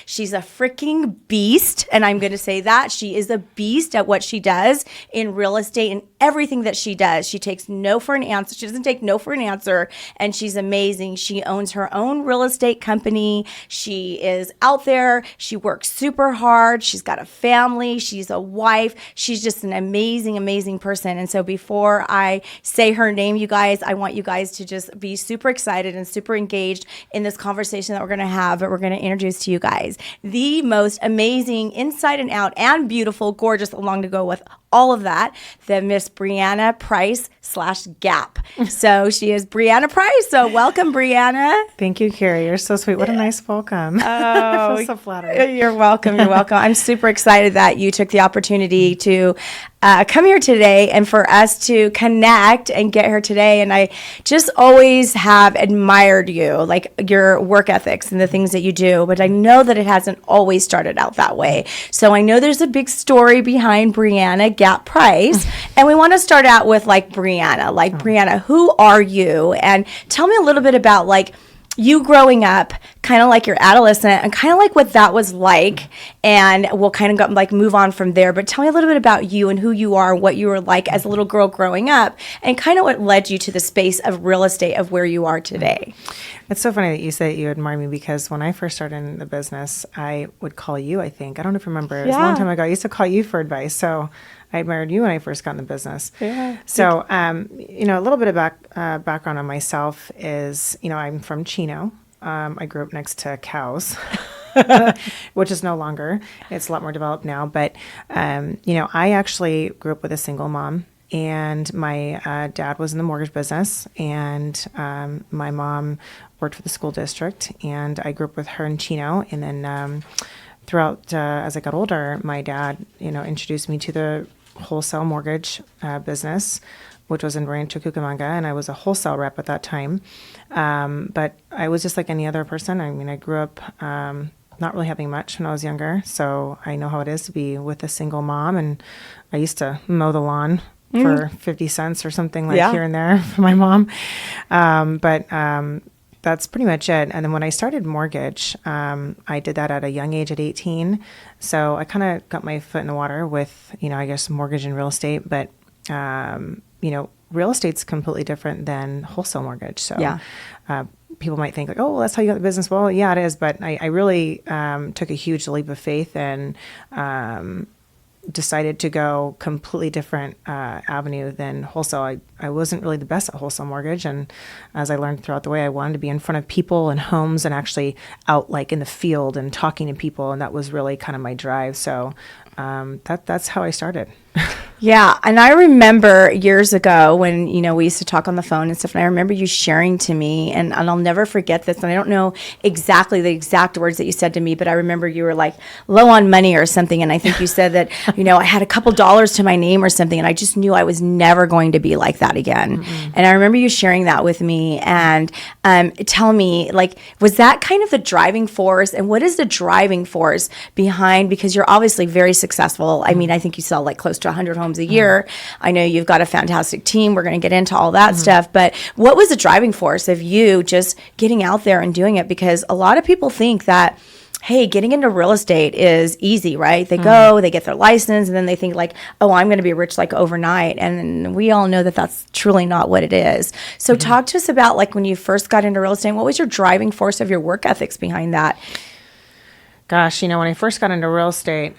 She's a freaking beast, and I'm going to say that. She is a beast at what she does in real estate and everything that she does. She takes no for an answer. She doesn't take no for an answer, and she's amazing. She owns her own real estate company. She is out there. She works super hard. She's got a family. She's a wife. She's just an amazing, amazing person. And so before I say her name, you guys, I want you guys to just be super excited and super engaged in this conversation that we're going to have, that we're going to introduce to you guys. The most amazing, inside and out, and beautiful, gorgeous, along to go with all of that, the Miss Briana Price /Gap. So she is Briana Price. So welcome, Briana. Thank you, Kerry. You're so sweet. What a nice welcome. I feel so flattered. You're welcome. You're welcome. I'm super excited that you took the opportunity to come here today and for us to connect and get here today. And I just always have admired you, like your work ethics and the things that you do. But I know that it hasn't always started out that way. So I know there's a big story behind Briana Gap Price. And we want to start out with Briana, who are you? And tell me a little bit about you growing up, kind of like your adolescent, and kind of like what that was like. And we'll kind of move on from there. But tell me a little bit about you and who you are, what you were like as a little girl growing up, and kind of what led you to the space of real estate of where you are today. It's so funny that you say that you admire me, because when I first started in the business, I would call you, I think. I don't know if you remember. It was a long time ago. I used to call you for advice. So I admired you when I first got in the business. Yeah. So, a little bit of background on myself is, I'm from Chino. I grew up next to cows, which is no longer. It's a lot more developed now. But, I actually grew up with a single mom. And my dad was in the mortgage business, and my mom worked for the school district. And I grew up with her in Chino. And then throughout, as I got older, my dad, introduced me to the wholesale mortgage business, which was in Rancho Cucamonga, and I was a wholesale rep at that time. But I was just like any other person. I mean, I grew up not really having much when I was younger, so I know how it is to be with a single mom, and I used to mow the lawn for 50 cents or something here and there for my mom. But that's pretty much it. And then when I started mortgage, I did that at a young age at 18. So I kind of got my foot in the water with, I guess mortgage and real estate. But, real estate's completely different than wholesale mortgage. So people might think oh, well, that's how you got the business. Well, yeah, it is. But I really took a huge leap of faith and decided to go completely different avenue than wholesale. I wasn't really the best at wholesale mortgage, and as I learned throughout the way, I wanted to be in front of people and homes and actually out in the field and talking to people, and that was really kind of my drive. So that's how I started. Yeah, and I remember years ago when, we used to talk on the phone and stuff, and I remember you sharing to me, and I'll never forget this, and I don't know exactly the exact words that you said to me, but I remember you were low on money or something, and I think you said that, I had a couple dollars to my name or something, and I just knew I was never going to be like that again. Mm-hmm. And I remember you sharing that with me, and tell me, was that kind of the driving force, and what is the driving force behind, because you're obviously very successful. I mean, I think you sell close to 100 homes a year. I know you've got a fantastic team. We're going to get into all that stuff. But what was the driving force of you just getting out there and doing it? Because a lot of people think that, hey, getting into real estate is easy, right? They go, they get their license, and then they think oh, I'm going to be rich overnight. And we all know that that's truly not what it is. So talk to us about when you first got into real estate, what was your driving force of your work ethics behind that? Gosh, when I first got into real estate,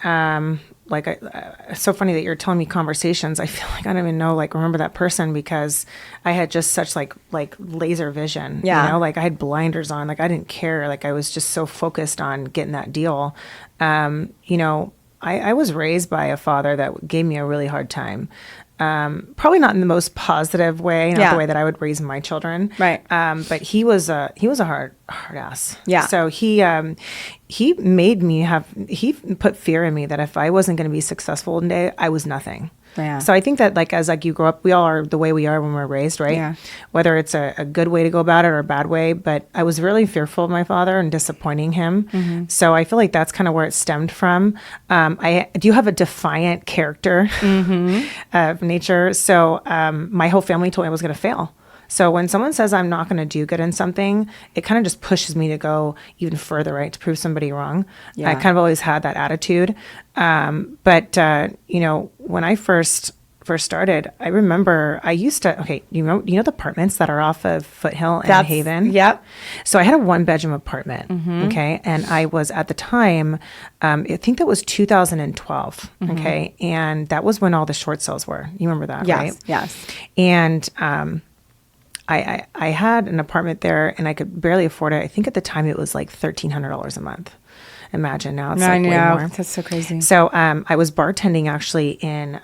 it's so funny that you're telling me conversations. I feel like I don't even know, remember that person, because I had just such laser vision. Yeah. I had blinders on. I didn't care. I was just so focused on getting that deal. I was raised by a father that gave me a really hard time. Probably not in the most positive way, not the way that I would raise my children. Right. But he was a hard ass. Yeah. So he made me he put fear in me that if I wasn't going to be successful one day, I was nothing. Yeah. So I think that as you grow up, we all are the way we are when we're raised, right? Yeah. Whether it's a good way to go about it or a bad way. But I was really fearful of my father and disappointing him. Mm-hmm. So I feel like that's kind of where it stemmed from. I do have a defiant character of nature. So my whole family told me I was going to fail. So when someone says I'm not going to do good in something, it kind of just pushes me to go even further, right? To prove somebody wrong. Yeah. I kind of always had that attitude. But when I first started, I remember I used to, you know the apartments that are off of Foothill and Haven? Yep. So I had a 1-bedroom apartment. Okay. And I was at the time, I think that was 2012. Okay. And that was when all the short sales were. You remember that, right? Yes. And, I had an apartment there and I could barely afford it. I think at the time it was like $1,300 a month. Imagine now it's like way more. That's so crazy. So I was bartending actually in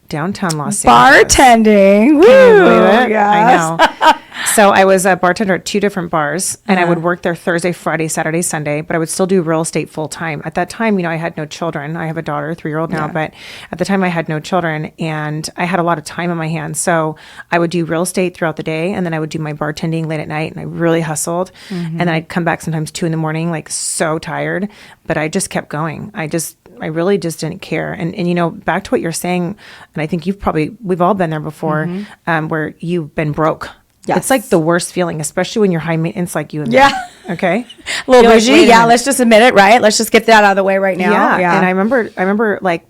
downtown Los Angeles. Bartending. Woo! Can you believe it? Yes. I know. So I was a bartender at 2 different bars, and I would work there Thursday, Friday, Saturday, Sunday, but I would still do real estate full time. At that time, I had no children. I have a daughter, 3-year-old now, but at the time I had no children, and I had a lot of time on my hands. So I would do real estate throughout the day, and then I would do my bartending late at night, and I really hustled. And then I'd come back sometimes 2 a.m, like so tired, but I just kept going. I really just didn't care. And back to what you're saying, and I think we've all been there before, where you've been broke. Yes. It's like the worst feeling, especially when you're high maintenance like you and me. Okay. A little bougie. Yeah. Let's just admit it, right? Let's just get that out of the way right now. Yeah. And I remember like,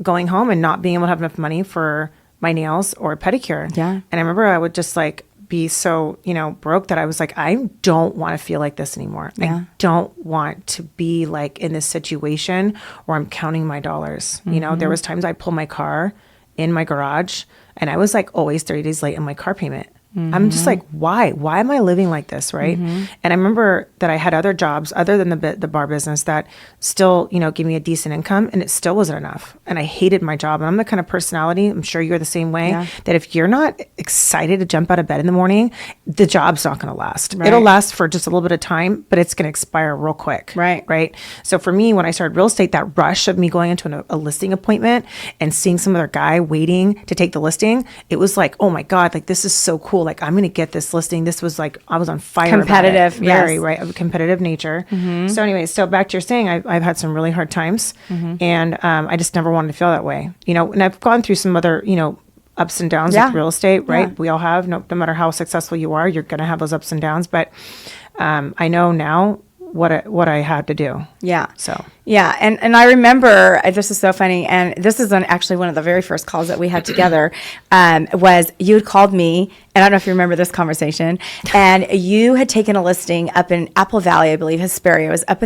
going home and not being able to have enough money for my nails or pedicure. Yeah. And I remember I would just like be so, broke that I was like, I don't want to feel like this anymore. Yeah. I don't want to be like in this situation where I'm counting my dollars. There was times I'd pull my car in my garage and I was like always 30 days late on my car payment. I'm just like, why? Why am I living like this, right? And I remember that I had other jobs other than the bar business that still, gave me a decent income, and it still wasn't enough. And I hated my job. And I'm the kind of personality, I'm sure you're the same way, that if you're not excited to jump out of bed in the morning, the job's not going to last. Right. It'll last for just a little bit of time, but it's going to expire real quick. Right. So for me, when I started real estate, that rush of me going into a listing appointment and seeing some other guy waiting to take the listing, it was like, oh my God, like this is so cool. Like I'm going to get this listing. This was like, I was on fire. Competitive. Very, right. Of a competitive nature. So anyway, so back to your saying, I've had some really hard times and I just never wanted to feel that way, and I've gone through some other, ups and downs with real estate, right? Yeah. We all have, no matter how successful you are, you're going to have those ups and downs. But I know now what I had to do. Yeah. So. Yeah. And I remember, this is so funny. And this is actually one of the very first calls that we had together, was you had called me, and I don't know if you remember this conversation, and you had taken a listing up in Apple Valley, I believe, Hesperia. It was up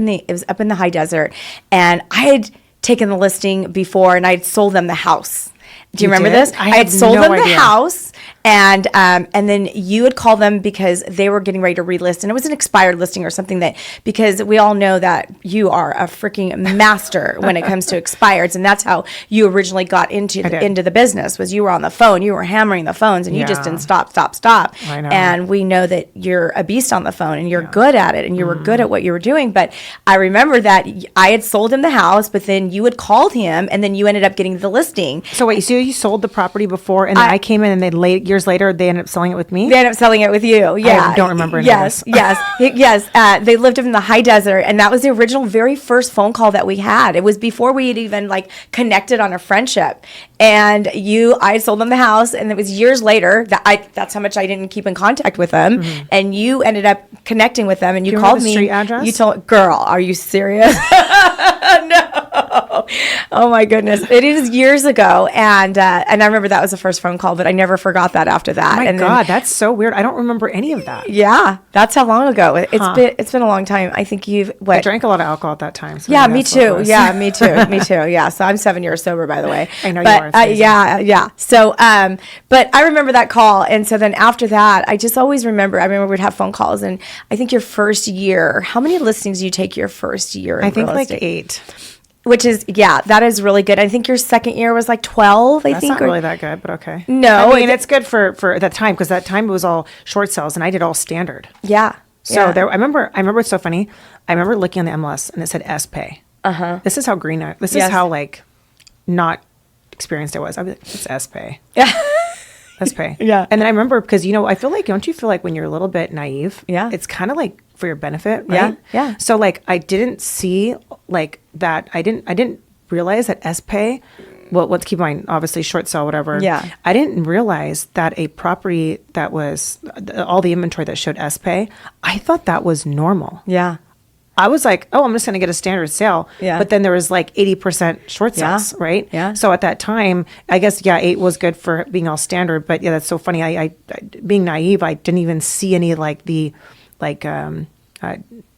in the high desert. And I had taken the listing before and I'd sold them the house. Do you remember this? I had sold them the house, and then you would call them because they were getting ready to relist, and it was an expired listing or something because we all know that you are a freaking master when it comes to expireds, and that's how you originally got into the business. Was you were on the phone, you were hammering the phones, and you just didn't stop. I know. And we know that you're a beast on the phone, and you're good at it, and you were good at what you were doing. But I remember that I had sold him the house, but then you had called him, and then you ended up getting the listing. So wait, so you sold the property before, and then I came in, and years later they ended up selling it with me. They ended up selling it with you. Yeah, I don't remember any of this. Yes. They lived in the high desert, and that was the original, very first phone call that we had. It was before we had even connected on a friendship. And I sold them the house, and it was years later that's how much I didn't keep in contact with them. And you ended up connecting with them, and you called me. Street address? You told, girl, are you serious? No. Oh my goodness. It is years ago. And I remember that was the first phone call, but I never forgot that after that. Oh my God, that's so weird. I don't remember any of that. Yeah. That's how long ago. It's been a long time. I think I drank a lot of alcohol at that time. So yeah, me too. Yeah, me too. Me too. Yeah. So I'm 7 years sober, by the way. I know you are. Yeah. So, but I remember that call. And so then after that, I remember we'd have phone calls, and I think your first year, how many listings do you take your first year in real estate? 8. Which is, that is really good. I think your second year was 12, That's not really that good, but okay. No. I mean, it's good for that time, because that time it was all short sales, and I did all standard. Yeah. So I remember it's so funny. I remember looking on the MLS, and it said S-Pay. This is how this is how not experienced I was. I was like, it's S-Pay. Yeah. S-Pay. Yeah. And then I remember, because, I feel like, don't you feel like when you're a little bit naive, it's kind of for your benefit, right? Yeah. So I didn't see that. I didn't realize that S-Pay well, let's keep in mind, obviously short sale, whatever. Yeah. I didn't realize that a property that was all the inventory that showed SPay, I thought that was normal. Yeah. I was like, oh, I'm just going to get a standard sale. Yeah. But then there was like 80% short sales, right? Yeah. So at that time, I guess, yeah, 8 was good for being all standard. But yeah, that's so funny. I being naive, I didn't even see any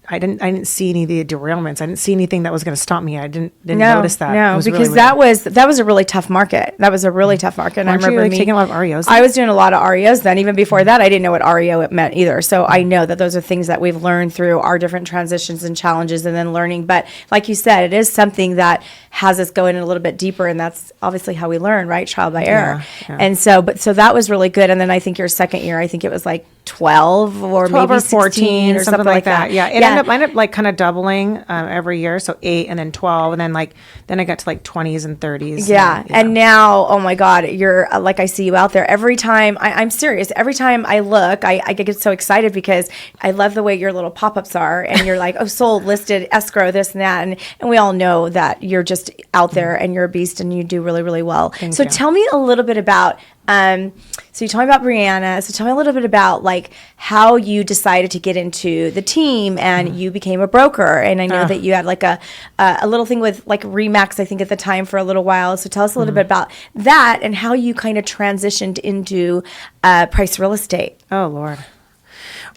I didn't see any of the derailments. I didn't see anything that was going to stop me. I didn't notice that. No, It because really that was a really tough market. That was a really tough market. And I Weren't you, remember like, taking a lot of REOs? I was doing a lot of REOs then. Even before that, I didn't know what REO it meant either. So I know that those are things that we've learned through our different transitions and challenges and then learning. But like you said, it is something that has us going a little bit deeper. And that's obviously how we learn, right? Trial by error. Yeah. And so that was really good. And then I think your second year, I think it was like 12 or 12 maybe or 14 or something like that. Yeah, it ended up like kind of doubling every year. So 8 and then 12 and then I got to like 20s and 30s. Yeah. And now, oh my God, you're like, I see you out there every time. I'm serious. Every time I look, I get so excited because I love the way your little pop-ups are. And you're like, oh, sold, listed, escrow, this and that. And we all know that you're just out there and you're a beast and you do really, really well. Thank you. Tell me a little bit about, so you told me about Briana. So tell me a little bit about like how you decided to get into the team and you became a broker. And I know that you had like a little thing with like Remax, I think at the time for a little while. So tell us a little bit about that and how you kind of transitioned into Price Real Estate. Oh, Lord.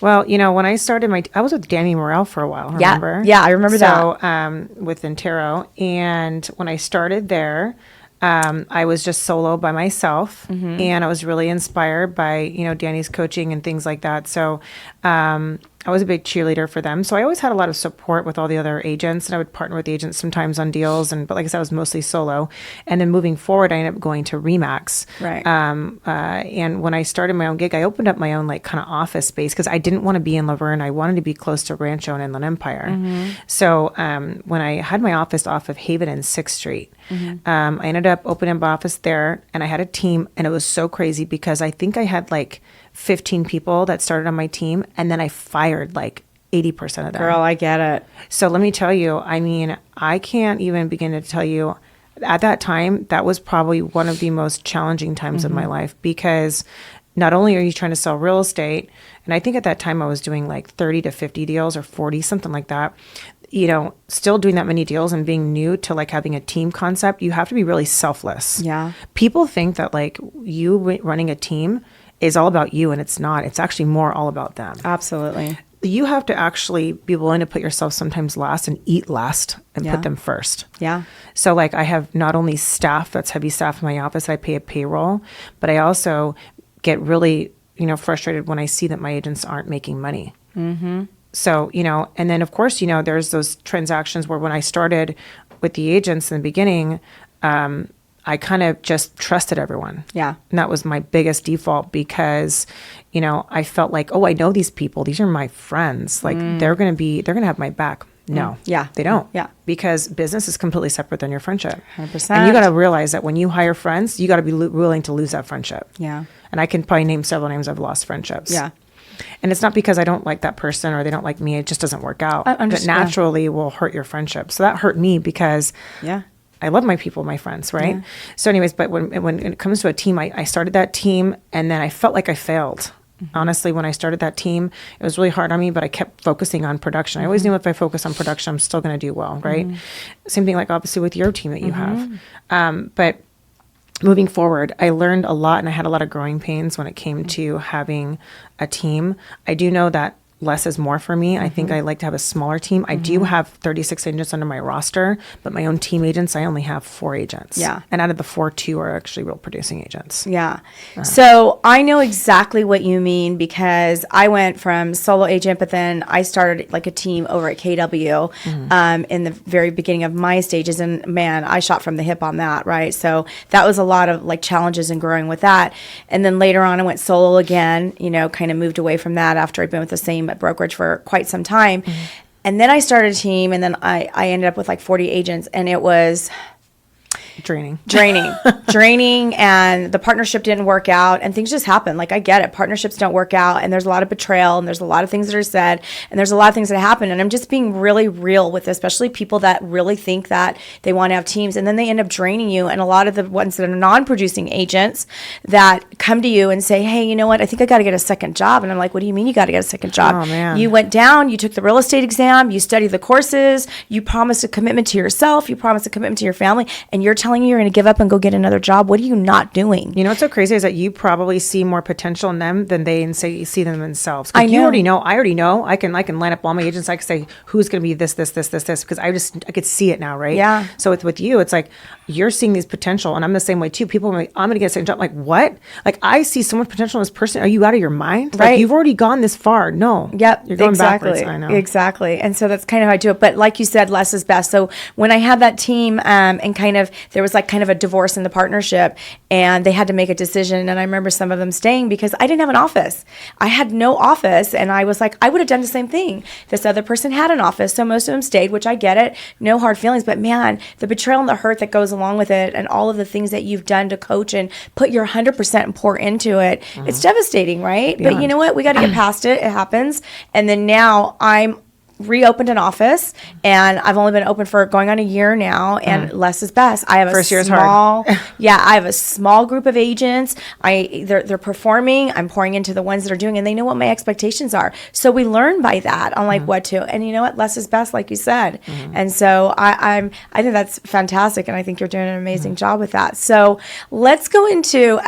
Well, when I started I was with Danny Morrell for a while, remember? Yeah, I remember that. So, with Intero. And when I started there, I was just solo by myself, and I was really inspired by, Danny's coaching and things like that. So, I was a big cheerleader for them. So I always had a lot of support with all the other agents, and I would partner with the agents sometimes on deals. But like I said, I was mostly solo. And then moving forward, I ended up going to Remax. Right. And when I started my own gig, I opened up my own like kind of office space because I didn't want to be in Laverne. I wanted to be close to Rancho and Inland Empire. So when I had my office off of Haven and 6th Street, I ended up opening up an office there, and I had a team, and it was so crazy because I think I had like 15 people that started on my team, and then I fired like 80% of them. Girl, I get it. So let me tell you, I mean, I can't even begin to tell you, at that time, that was probably one of the most challenging times of my life, because not only are you trying to sell real estate, and I think at that time I was doing like 30 to 50 deals or 40, something like that. Still doing that many deals and being new to like having a team concept, you have to be really selfless. Yeah. People think that like you running a team is all about you, and it's not. It's actually more all about them. Absolutely. You have to actually be willing to put yourself sometimes last and eat last and put them first. Yeah. So like I have not only staff, that's heavy staff in my office, I pay a payroll, but I also get really, frustrated when I see that my agents aren't making money. So, and then of course, there's those transactions where when I started with the agents in the beginning, I kind of just trusted everyone. Yeah. And that was my biggest default because, I felt like, oh, I know these people. These are my friends. Like they're going to have my back. No. Yeah. They don't. Yeah. Because business is completely separate than your friendship. 100%. And you got to realize that when you hire friends, you got to be willing to lose that friendship. Yeah. And I can probably name several names I've lost friendships. Yeah. And it's not because I don't like that person or they don't like me. It just doesn't work out. But naturally will hurt your friendship. So that hurt me because I love my people, my friends, right? Yeah. So anyways, but when it comes to a team, I started that team and then I felt like I failed. Honestly, when I started that team, it was really hard on me, but I kept focusing on production. I always knew if I focus on production, I'm still going to do well, right? Same thing like obviously with your team that you have. But moving forward, I learned a lot and I had a lot of growing pains when it came to having a team. I do know that less is more for me. I think I like to have a smaller team. I do have 36 agents under my roster, but my own team agents, I only have 4 agents. Yeah. And out of the 4, 2 are actually real producing agents. Yeah. So I know exactly what you mean because I went from solo agent, but then I started like a team over at KW in the very beginning of my stages. And man, I shot from the hip on that, right? So that was a lot of like challenges and growing with that. And then later on, I went solo again, kind of moved away from that after I'd been with the same brokerage for quite some time. And then I started a team and then I ended up with like 40 agents and it was draining, and the partnership didn't work out, and things just happen. Like, I get it. Partnerships don't work out, and there's a lot of betrayal, and there's a lot of things that are said, and there's a lot of things that happen. And I'm just being really real with especially people that really think that they want to have teams, and then they end up draining you. And a lot of the ones that are non-producing agents that come to you and say, hey, you know what? I think I got to get a second job. And I'm like, what do you mean you got to get a second job? Oh, man. You went down, you took the real estate exam, you studied the courses, you promised a commitment to yourself, you promised a commitment to your family, and you're telling me you're going to give up and go get another job. What are you not doing? You know what's so crazy is that you probably see more potential in them than they see them themselves. I know. You already know. I already know. I can line up all my agents. I can say who's going to be this, because I could see it now, right? Yeah. So with you, it's like you're seeing these potential, and I'm the same way too. People are like, I'm going to get a second job. I'm like, what? Like, I see so much potential in this person. Are you out of your mind? Right. Like, you've already gone this far. No. Yep. You're going exactly. backwards. I know. Exactly. And so that's kind of how I do it. But like you said, less is best. So when I had that team, and there was like kind of a divorce in the partnership, and they had to make a decision. And I remember some of them staying because I didn't have an office. I had no office. And I was like, I would have done the same thing. This other person had an office. So most of them stayed, which I get it. No hard feelings. But man, the betrayal and the hurt that goes along with it, and all of the things that you've done to coach and put your 100% and pour into it, it's devastating, right? Yeah. But you know what? We got to get past it. It happens. And then now I'm reopened an office, and I've only been open for going on a year now, and less is best. I have First a year is small, hard. I have a small group of agents. They're performing. I'm pouring into the ones that are doing, and they know what my expectations are. So we learn by that on like what to, and you know what, less is best, like you said. And so I think that's fantastic, and I think you're doing an amazing job with that. So let's go into.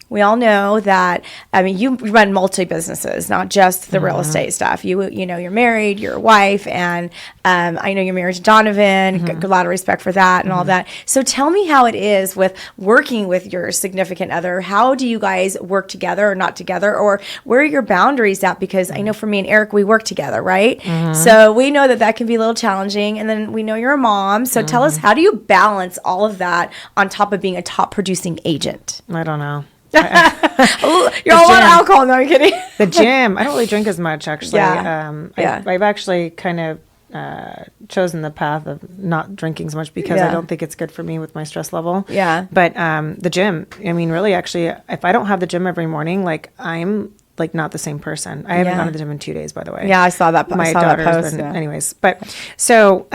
We all know that, I mean, you run multi-businesses, not just the real estate stuff. You know, you're married, you're a wife, and I know you're married to Donovan. A lot of respect for that and all that. So tell me how it is with working with your significant other. How do you guys work together or not together? Or where are your boundaries at? Because I know for me and Eric, we work together, right? So we know that can be a little challenging. And then we know you're a mom. So tell us, how do you balance all of that on top of being a top producing agent? I don't know. You're all on alcohol. No, I'm kidding. The gym. I don't really drink as much, actually. Yeah. I've actually kind of chosen the path of not drinking as much because I don't think it's good for me with my stress level. Yeah. But the gym, I mean, really, actually, if I don't have the gym every morning, like I'm like not the same person. I haven't gone to the gym in 2 days, by the way. Yeah, I saw that. My I saw daughter's that post. been, anyways. But so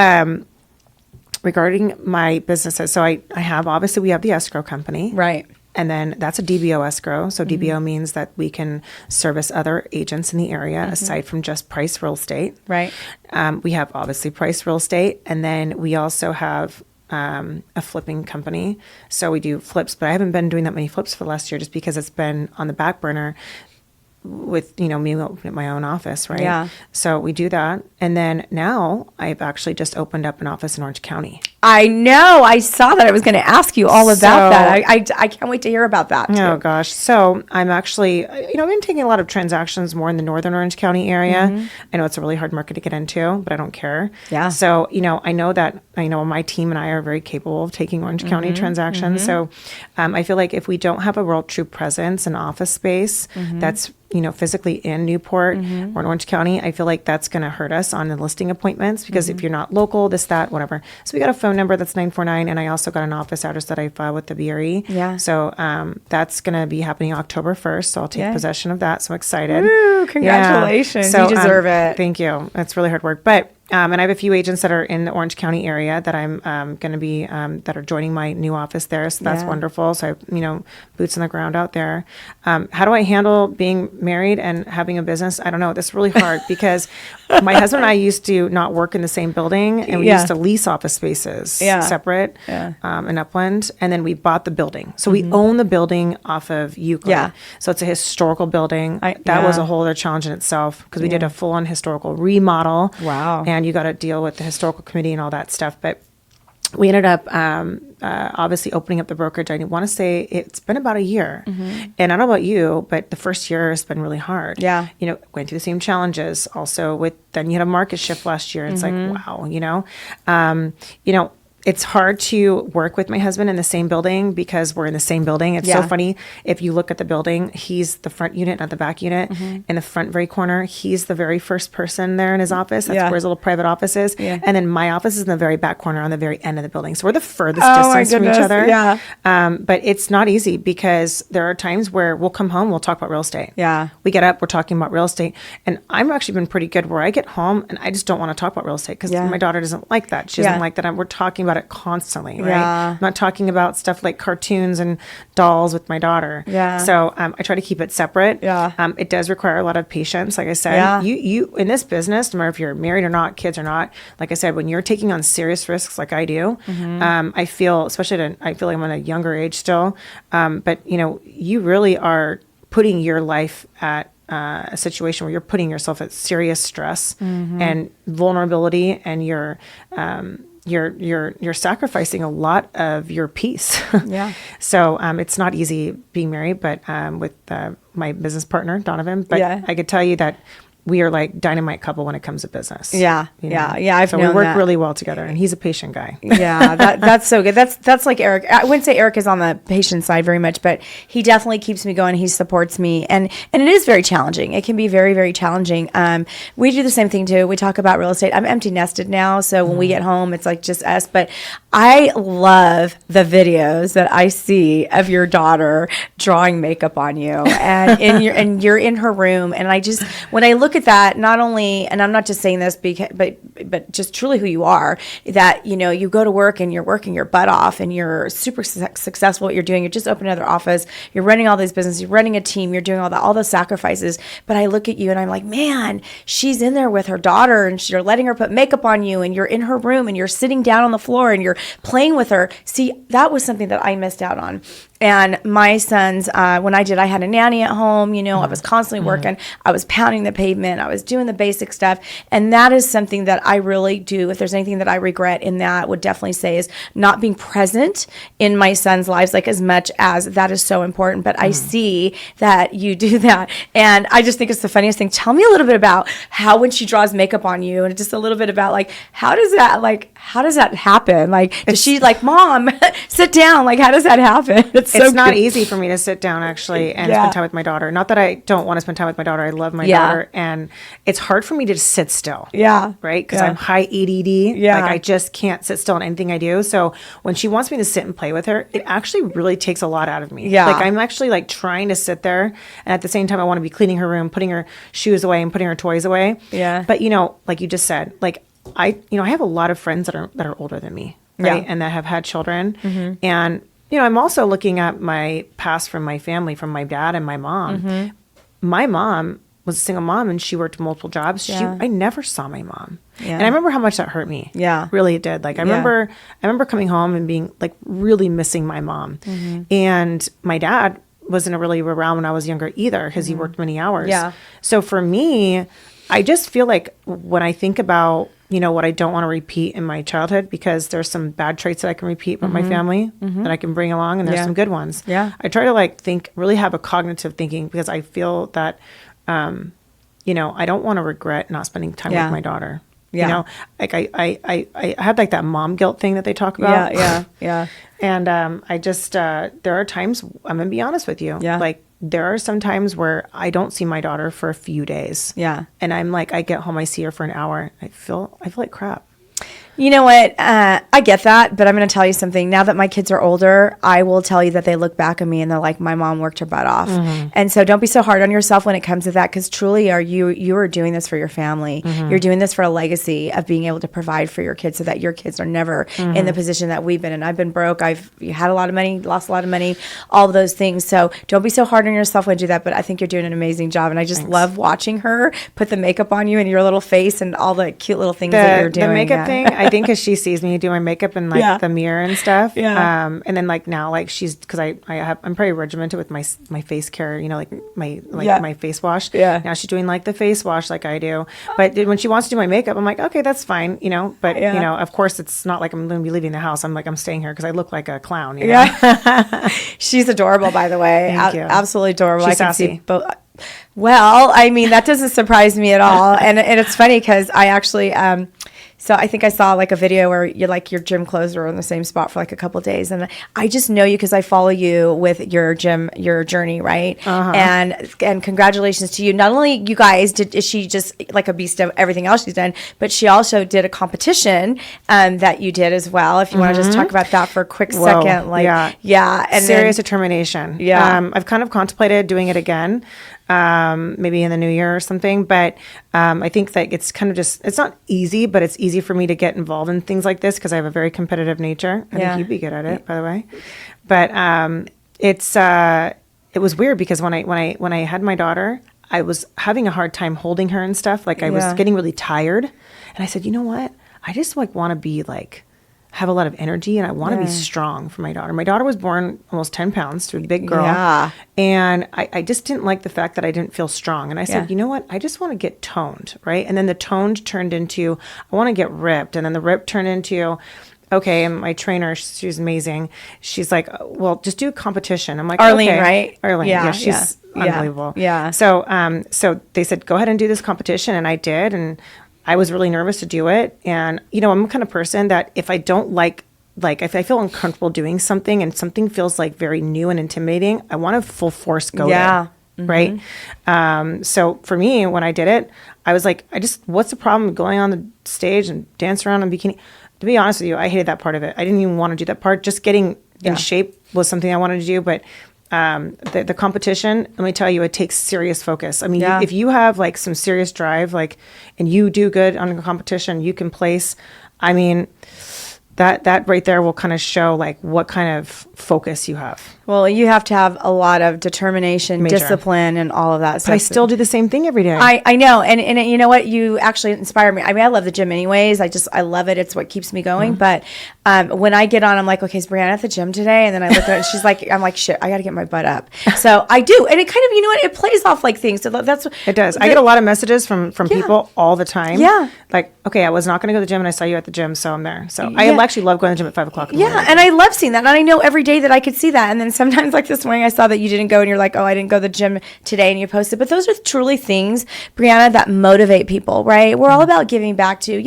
regarding my businesses, so I have, obviously we have the escrow company. Right. And then that's a DBO escrow. So DBO means that we can service other agents in the area aside from just Price Real Estate. Right. We have obviously Price Real Estate. And then we also have a flipping company. So we do flips, but I haven't been doing that many flips for the last year just because it's been on the back burner with, you know, me opening up my own office, right? Yeah. So we do that. And then now I've actually just opened up an office in Orange County. I know. I saw that. I was going to ask you all about that. I can't wait to hear about that. Oh, gosh. So I'm actually, you know, I've been taking a lot of transactions more in the northern Orange County area. I know it's a really hard market to get into, but I don't care. Yeah. So, you know, I know my team and I are very capable of taking Orange County transactions. So I feel like if we don't have a real true presence and office space that's, you know, physically in Newport or in Orange County, I feel like that's going to hurt us on the listing appointments because if you're not local, this, that, whatever. So we got a phone number that's 949, and I also got an office address that I filed with the BRE. Yeah. So that's going to be happening October 1st. So I'll take possession of that. So I'm excited. Woo, congratulations. So, you deserve it. Thank you. It's really hard work. But and I have a few agents that are in the Orange County area that I'm going to be, that are joining my new office there. So that's wonderful. So, you know, boots on the ground out there. How do I handle being married and having a business? I don't know. That's really hard because my husband and I used to not work in the same building, and we used to lease office spaces separate in Upland. And then we bought the building. So we own the building off of Euclid. Yeah. So it's a historical building. That was a whole other challenge in itself because we did a full-on historical remodel. Wow. And you got to deal with the historical committee and all that stuff. But we ended up obviously opening up the brokerage. I want to say it's been about a year. And I don't know about you, but the first year has been really hard. Yeah. You know, went through the same challenges. Also then you had a market shift last year. It's like, wow, you know. it's hard to work with my husband in the same building because we're in the same building. It's so funny. If you look at the building, he's the front unit, not the back unit. In the front very corner, he's the very first person there in his office. That's where his little private office is. And then my office is in the very back corner on the very end of the building. So we're the furthest distance from each other. But it's not easy because there are times where we'll come home, we'll talk about real estate. We get up, we're talking about real estate. And I've actually been pretty good where I get home and I just don't want to talk about real estate because my daughter doesn't like that. She doesn't like that. We're talking about it constantly, right? I'm not talking about stuff like cartoons and dolls with my daughter. So I try to keep it separate. It does require a lot of patience. Like I said, you in this business, no matter if you're married or not, kids or not, like I said, when you're taking on serious risks like I do, I feel, especially I feel like I'm at a younger age still, but you really are putting your life at a situation where you're putting yourself at serious stress and vulnerability, and you're sacrificing a lot of your peace. So it's not easy being married, but with my business partner, Donovan. But I could tell you that we are like dynamite couple when it comes to business. I've so known we work that. really well together, and he's a patient guy. That's so good. That's like Eric. I wouldn't say Eric is on the patient side very much, but he definitely keeps me going. He supports me, and it is very challenging. It can be very, very challenging. We do the same thing too. We talk about real estate. I'm empty nested now, so when we get home, it's like just us. But I love the videos that I see of your daughter drawing makeup on you, and you're in her room, and I just when I look at that, not only, and I'm not just saying this because, but just truly who you are, that, you go to work and you're working your butt off and you're super successful at what you're doing. You just opened another office. You're running all these businesses. You're running a team. You're doing all those sacrifices. But I look at you and I'm like, man, she's in there with her daughter and you're letting her put makeup on you and you're in her room and you're sitting down on the floor and you're playing with her. See, that was something that I missed out on. And my sons, when I had a nanny at home, I was constantly working. I was pounding the pavement. I was doing the basic stuff. And that is something that I really do. If there's anything that I regret in that, would definitely say is not being present in my sons' lives, like as much as that is so important. But I see that you do that. And I just think it's the funniest thing. Tell me a little bit about how when she draws makeup on you, and just a little bit about like, how does that happen? Like, does she like, Mom, sit down? Like, how does that happen? It's not easy for me to sit down actually and spend time with my daughter. Not that I don't want to spend time with my daughter. I love my daughter, and it's hard for me to sit still. Right? Because I'm high ADD. Like I just can't sit still in anything I do. So when she wants me to sit and play with her, it actually really takes a lot out of me. Like I'm actually like trying to sit there, and at the same time I want to be cleaning her room, putting her shoes away and putting her toys away. But like you just said, like I have a lot of friends that are older than me, right? And that have had children. And I'm also looking at my past from my family, from my dad and my mom. My mom was a single mom and she worked multiple jobs. I never saw my mom. And I remember how much that hurt me. Really it did. Like I remember coming home and being like really missing my mom. And my dad wasn't really around when I was younger either because he worked many hours. So for me, I just feel like when I think about what I don't want to repeat in my childhood, because there's some bad traits that I can repeat from my family that I can bring along, and there's some good ones. I try to really have a cognitive thinking, because I feel that, I don't want to regret not spending time with my daughter. Like I have like that mom guilt thing that they talk about. And I just, there are times, I'm going to be honest with you. Like, there are some times where I don't see my daughter for a few days. And I'm like, I get home, I see her for an hour. I feel like crap. You know what? I get that, but I'm going to tell you something. Now that my kids are older, I will tell you that they look back at me and they're like, my mom worked her butt off. And so don't be so hard on yourself when it comes to that, because truly you are doing this for your family. You're doing this for a legacy of being able to provide for your kids so that your kids are never in the position that we've been in. I've been broke. I've had a lot of money, lost a lot of money, all of those things. So don't be so hard on yourself when you do that, but I think you're doing an amazing job. And I just love watching her put the makeup on you and your little face and all the cute little things that you're doing. The makeup thing, I think, because she sees me do my makeup in like the mirror and stuff. And then like now, like she's, because I'm pretty regimented with my face care, like my face wash. Now she's doing like the face wash like I do. But when she wants to do my makeup, I'm like, okay, that's fine, But of course, it's not like I'm going to be leaving the house. I'm staying here because I look like a clown. She's adorable, by the way. Thank you. Absolutely adorable. She's I can sassy. see both. Well, I mean, that doesn't surprise me at all. And it's funny because I actually, So I think I saw like a video where you're like your gym clothes were in the same spot for like a couple of days, and I just know you because I follow you with your journey, right? And congratulations to you. Not only you guys is she just like a beast of everything else she's done, but she also did a competition that you did as well. If you want to just talk about that for a quick second, like and serious determination. I've kind of contemplated doing it again. Maybe in the new year or something. But I think that it's kind of just, it's not easy, but it's easy for me to get involved in things like this because I have a very competitive nature. I think you'd be good at it, by the way. But it was weird because when I had my daughter, I was having a hard time holding her and stuff. Like I was getting really tired. And I said, you know what? I just like want to be like, have a lot of energy and I want to be strong for my daughter. My daughter was born almost 10 pounds, so a big girl. Yeah. And I just didn't like the fact that I didn't feel strong. And I said, you know what? I just want to get toned, right? And then the toned turned into, I want to get ripped. And then the ripped turned into, okay, and my trainer, she's amazing. She's like, well, just do a competition. I'm like, Arlene, okay. right? Arlene, yeah, she's unbelievable. Yeah. So they said, go ahead and do this competition. And I did. And I was really nervous to do it. And, you know, I'm the kind of person that if I don't like if I feel uncomfortable doing something and something feels like very new and intimidating, I want to full force go there. Right. So for me, when I did it, I was like, what's the problem with going on the stage and dance around in bikini? To be honest with you, I hated that part of it. I didn't even want to do that part. Just getting in shape was something I wanted to do. But the competition, let me tell you, it takes serious focus. I mean, if you have like some serious drive, like, and you do good on a competition, you can place, I mean, that right there will kind of show like what kind of focus you have. Well, you have to have a lot of determination, discipline, and all of that stuff. But I still do the same thing every day. I know. And you know what? You actually inspire me. I mean, I love the gym anyways. I love it. It's what keeps me going. But when I get on, I'm like, okay, is Briana at the gym today? And then I look at it and she's like, I'm like, shit, I got to get my butt up. So I do. And it kind of, you know what? It plays off like things. So that's what it does. I get a lot of messages from people all the time. Yeah. Like, okay, I was not going to go to the gym and I saw you at the gym, so I'm there. So I actually love going to the gym at 5 o'clock in the morning. And I love seeing that. And I know every day that I could see that. And then sometimes like this morning I saw that you didn't go and you're like, oh, I didn't go to the gym today, and you posted. But those are truly things, Briana, that motivate people, right? We're all about giving back to,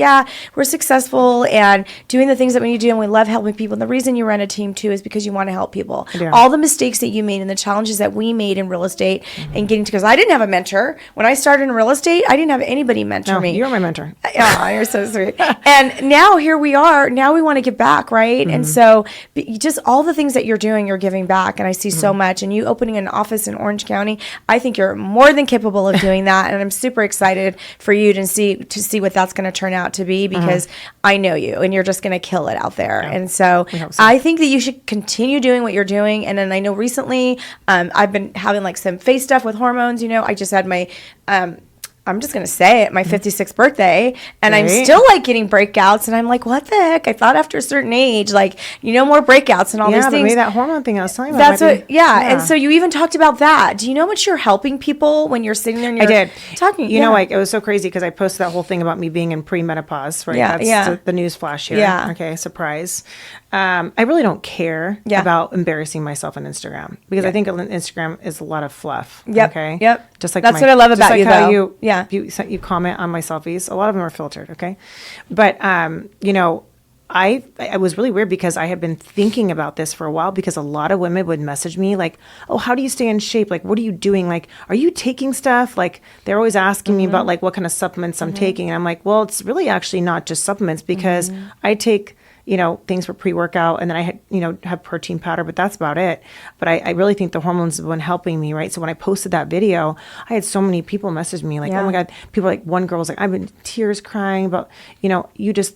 we're successful and doing the things that we need to do, and we love helping people. And the reason you run a team too is because you want to help people. All the mistakes that you made and the challenges that we made in real estate and getting to, because I didn't have a mentor. When I started in real estate, I didn't have anybody mentor me. You're my mentor. Oh, you're so sweet. And now here we are. Now we want to give back, right? And so just all the things that you're doing, you're giving back. And I see so much. And you opening an office in Orange County, I think you're more than capable of doing that. And I'm super excited for you to see what that's going to turn out to be, because I know you and you're just going to kill it out there. And so I think that you should continue doing what you're doing. And then I know recently I've been having like some face stuff with hormones. You know, I just had my I'm just going to say it, my 56th birthday, and I'm still like getting breakouts, and I'm like, what the heck? I thought after a certain age, like, more breakouts and all these things. Yeah, maybe that hormone thing I was telling you about. That's what, and so you even talked about that. Do you know how much you're helping people when you're sitting there and you're talking? You know, like, it was so crazy because I posted that whole thing about me being in premenopause, right? That's the news flash here. Yeah. Okay, surprise. I really don't care about embarrassing myself on Instagram, because I think Instagram is a lot of fluff. Okay. Just like that's what I love about you, though. You comment on my selfies. A lot of them are filtered. Okay. But, I was really weird because I had been thinking about this for a while, because a lot of women would message me like, oh, how do you stay in shape? Like, what are you doing? Like, are you taking stuff? Like, they're always asking me about like what kind of supplements I'm taking. And I'm like, well, it's really actually not just supplements, because I take things for pre-workout, and then I had, have protein powder, but that's about it. But I really think the hormones have been helping me, right? So when I posted that video, I had so many people message me like, oh my God, people like, one girl was like, I've been tears crying about, you just,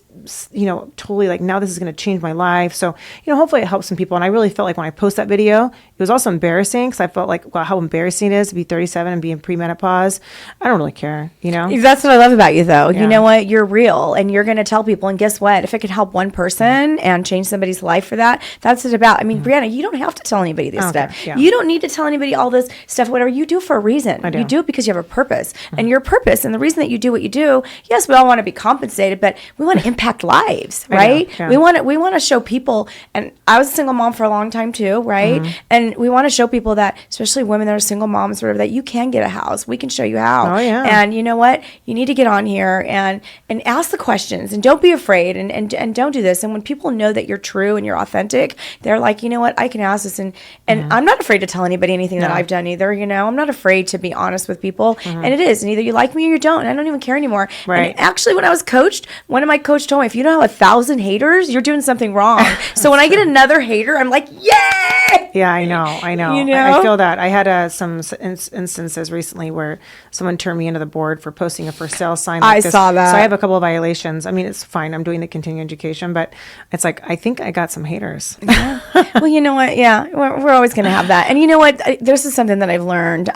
totally like, now this is going to change my life. So, hopefully it helps some people. And I really felt like when I post that video, it was also embarrassing, because I felt like, wow, how embarrassing it is to be 37 and be in premenopause. I don't really care, That's what I love about you, though. You know what? You're real, and you're going to tell people. And guess what? If it could help one person and change somebody's life for that, that's what it's about. I mean, Briana, you don't have to tell anybody this stuff. Yeah. You don't need to tell anybody all this stuff, whatever. You do for a reason. You do it because you have a purpose. And your purpose, and the reason that you do what you do, yes, we all want to be compensated, but we want to impact impact lives, right? Yeah. We want to show people, and I was a single mom for a long time too, right? And we want to show people that, especially women that are single moms, sort of, that you can get a house. We can show you how. Oh, yeah. And you know what? You need to get on here and ask the questions, and don't be afraid, and don't do this. And when people know that you're true and you're authentic, they're like, you know what? I can ask this, and I'm not afraid to tell anybody anything that I've done either. You know, I'm not afraid to be honest with people, and it is. And either you like me or you don't. And I don't even care anymore. Right. And actually, when I was coached, one of my coaches told me, if you don't have 1,000 haters, you're doing something wrong. So when I get another hater, I'm like, yay! Yeah, I know. You know? I feel that. I had some instances recently where someone turned me into the board for posting a for sale sign like this. I saw that. So I have a couple of violations. I mean, it's fine. I'm doing the continuing education, but it's like, I think I got some haters. Yeah. Well, you know what? Yeah, we're always going to have that. And you know what? This is something that I've learned.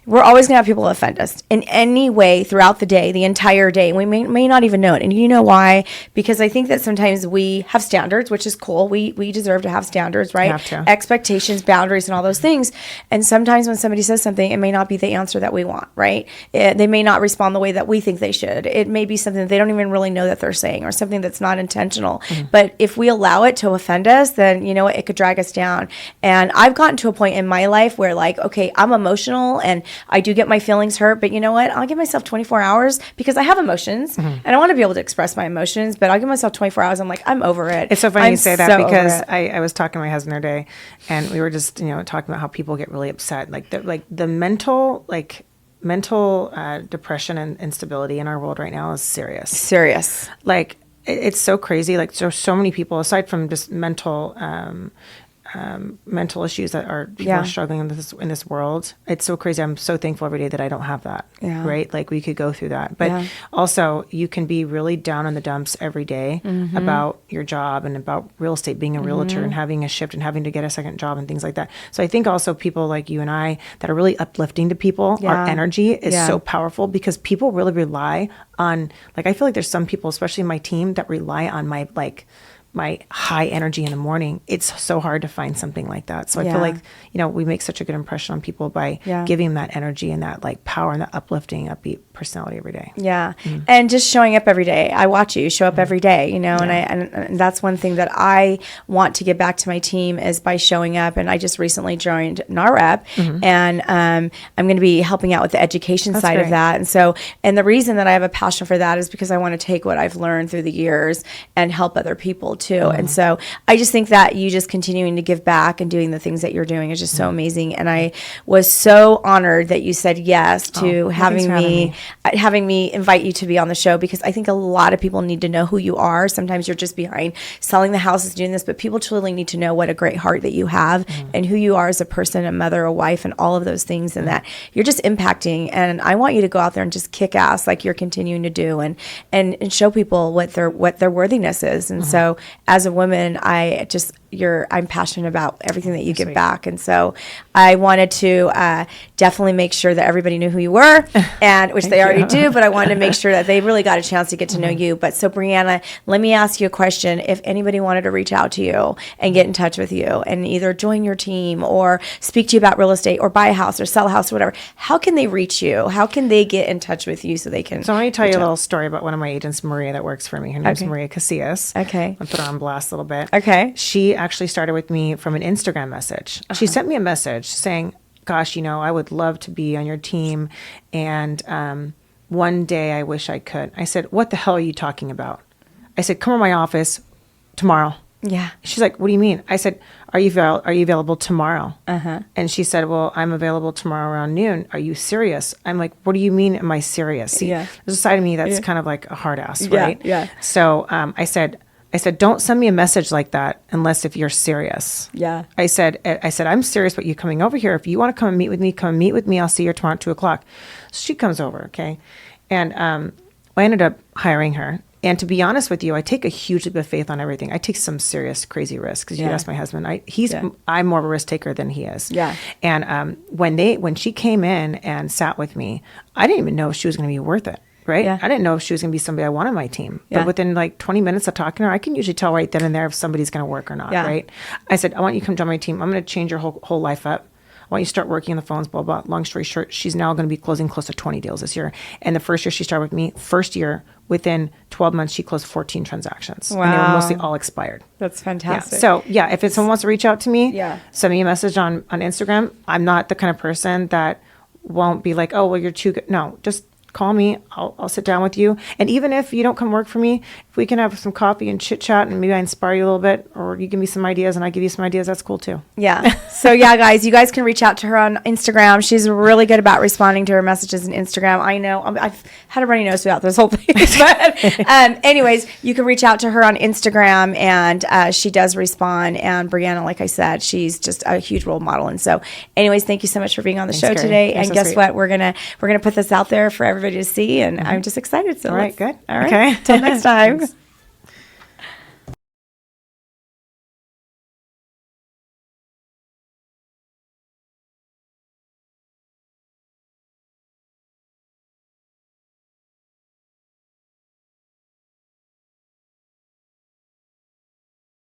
We're always going to have people offend us in any way throughout the day, the entire day. We may not even know it. And you know why? Because I think that sometimes we have standards, which is cool. We deserve to have standards, right? Have to. Expectations, boundaries, and all those things. And sometimes when somebody says something, it may not be the answer that we want, right? They may not respond the way that we think they should. It may be something that they don't even really know that they're saying, or something that's not intentional. But if we allow it to offend us, then you know what? It could drag us down. And I've gotten to a point in my life where, like, okay, I'm emotional and I do get my feelings hurt, but you know what? I'll give myself 24 hours because I have emotions and I want to be able to express my emotions, but I'll give myself 24 hours. I'm like, I'm over it. It's so funny you say that, so because over I was talking to my husband the other day, and we were just, talking about how people get really upset. Like the mental depression and instability in our world right now is serious. Serious. Like, it's so crazy. Like, there's so many people, aside from just mental issues that people are struggling in this world. It's so crazy. I'm so thankful every day that I don't have that. Yeah. Right? Like, we could go through that. But also, you can be really down in the dumps every day about your job and about real estate, being a realtor and having a shift and having to get a second job and things like that. So I think also people like you and I that are really uplifting to people, our energy is so powerful, because people really rely on, like, I feel like there's some people, especially in my team, that rely on my high energy in the morning. It's so hard to find something like that. So I feel like, we make such a good impression on people by giving them that energy and that, like, power and that uplifting, upbeat personality every day. Yeah. And just showing up every day. I watch you show up every day, and that's one thing that I want to give back to my team, is by showing up. And I just recently joined NAREP, and I'm going to be helping out with the education side of that. And so, and the reason that I have a passion for that is because I want to take what I've learned through the years and help other people too. And so I just think that you just continuing to give back and doing the things that you're doing is just so amazing. And I was so honored that you said yes to having me invite you to be on the show, because I think a lot of people need to know who you are. Sometimes you're just behind selling the houses, doing this, but people truly need to know what a great heart that you have and who you are as a person, a mother, a wife, and all of those things, and that you're just impacting. And I want you to go out there and just kick ass like you're continuing to do, and show people what their worthiness is. And so as a woman, I'm passionate about everything that you give back. And so I wanted to definitely make sure that everybody knew who you were, and which they already do, but I wanted to make sure that they really got a chance to get to know you. But so, Briana, let me ask you a question. If anybody wanted to reach out to you and get in touch with you and either join your team or speak to you about real estate or buy a house or sell a house or whatever, how can they reach you? How can they get in touch with you so they can? So let me tell you a little story about one of my agents, Maria, that works for me. Her name's Maria Casillas. Okay. I'll put her on blast a little bit. Okay. She actually started with me from an Instagram message. She sent me a message saying, gosh, I would love to be on your team, and one day I wish I could. I said, what the hell are you talking about? I said, come to my office tomorrow. Yeah. She's like, what do you mean? I said, are you available tomorrow? And she said, well, I'm available tomorrow around noon. Are you serious? I'm like, what do you mean, am I serious? See, there's a side of me that's kind of like a hard ass, right? Yeah. So I said, don't send me a message like that unless if you're serious. Yeah. I said, I'm serious about you coming over here. If you want to come and meet with me, come meet with me. I'll see you tomorrow at 2:00. So she comes over, okay? And I ended up hiring her. And to be honest with you, I take a huge leap of faith on everything. I take some serious, crazy risks. Because you ask my husband, I'm more of a risk taker than he is. Yeah. And when she came in and sat with me, I didn't even know if she was going to be worth it. Right? Yeah. I didn't know if she was going to be somebody I want on my team. But within like 20 minutes of talking to her, I can usually tell right then and there if somebody's going to work or not. Right? I said, I want you to come join my team. I'm going to change your whole life up. why don't you start working on the phones, blah, blah. Long story short, she's now going to be closing close to 20 deals this year. And the first year she started with me, first year, within 12 months, she closed 14 transactions. Wow. And they were mostly all expired. That's fantastic. Yeah. So yeah, if someone wants to reach out to me, send me a message on Instagram. I'm not the kind of person that won't be like, oh, well, you're too good. No, just call me. I'll sit down with you. And even if you don't come work for me, if we can have some coffee and chit chat and maybe I inspire you a little bit, or you give me some ideas and I give you some ideas, that's cool too. Yeah. So yeah, guys, you guys can reach out to her on Instagram. She's really good about responding to her messages on Instagram. I know I've had a runny nose throughout this whole thing, but anyways, you can reach out to her on Instagram, and she does respond. And Briana, like I said, she's just a huge role model. And so, anyways, thank you so much for being on the show Kerry. today. You're And so guess sweet. what? We're gonna put this out there for everybody to see, and I'm just excited. So All right, good. All right. Okay. Till next time. Thanks.